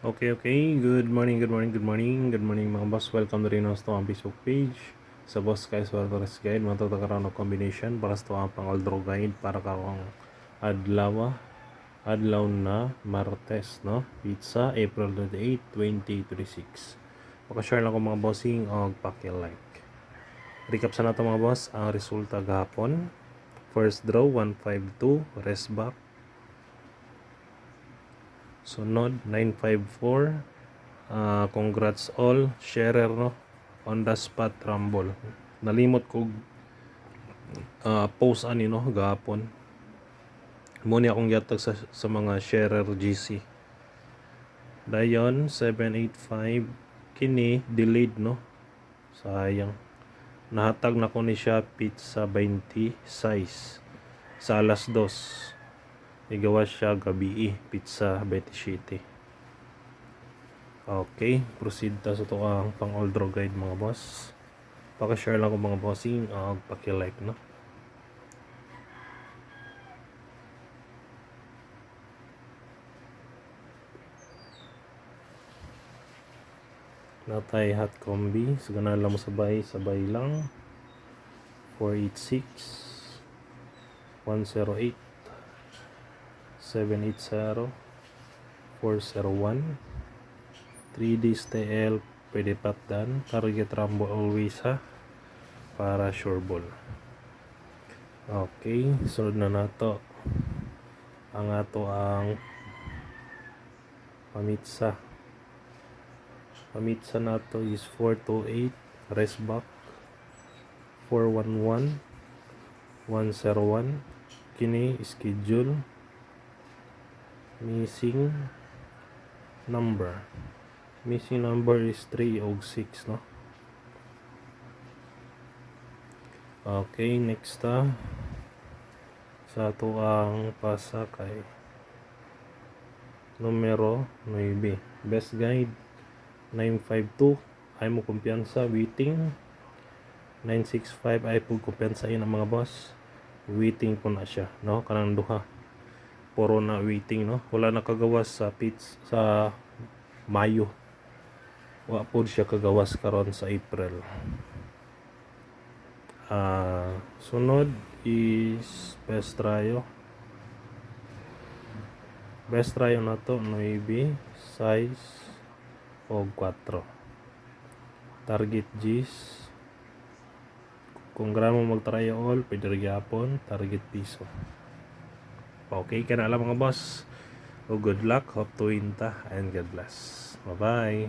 Okay. Good morning mga boss. Welcome to rin sa ang Facebook page. Sa Boss Guys Torres Guide, matutakaran ng combination para sa ang pang-aldro guide para kakong adlaw na Martes, no? Pizza, April 28, 2026. Pakashare lang ko mga bossing o paki-like. Recap sa nato mga boss, ang resulta gahapon. First draw, 152, rest back. Sunod, 954. Congrats all sharer, no, on the spot rumble. Nalimot ko post ani, no, gahapon. Muna akong yatag sa mga sharer GC. Dayon 785 kini delayed, no. Sayang. Nahatag na ko ni siya pizza 20 size sa alas 2. Igawa siya gabi pizza 27. Okay, proceed ta sa ito ang pang-aldro guide mga boss. Pakishare lang ko mga bossing, paki-like, no. Natay hot combi, sagana lang mo sabay lang. 486 108 780 401 3D TL, pwede patdan. Target rumble always, ha, para sure ball. Okay, sunod na nato ang ato ang pamitsa nato is 428 rest back 411 101 kini schedule missing number is 3 o 6, no. Okay, next sa ato ang pasakay numero 9, best guide 952 ay mo kumpiyansa waiting. 965 ay po kumpiyansa yun ang mga boss, waiting po na siya, no, kanang duha puro na waiting, no. Wala na kagawas sa sa Mayo, wa po siya kagawas karon sa April. Sunod is best trio na to 9 size o 4 target G's. Kung gramo mag-try all, pwede gyapon target piso. Okay ka na lang mga boss. O good luck, hope to win ta, and God bless. Bye bye.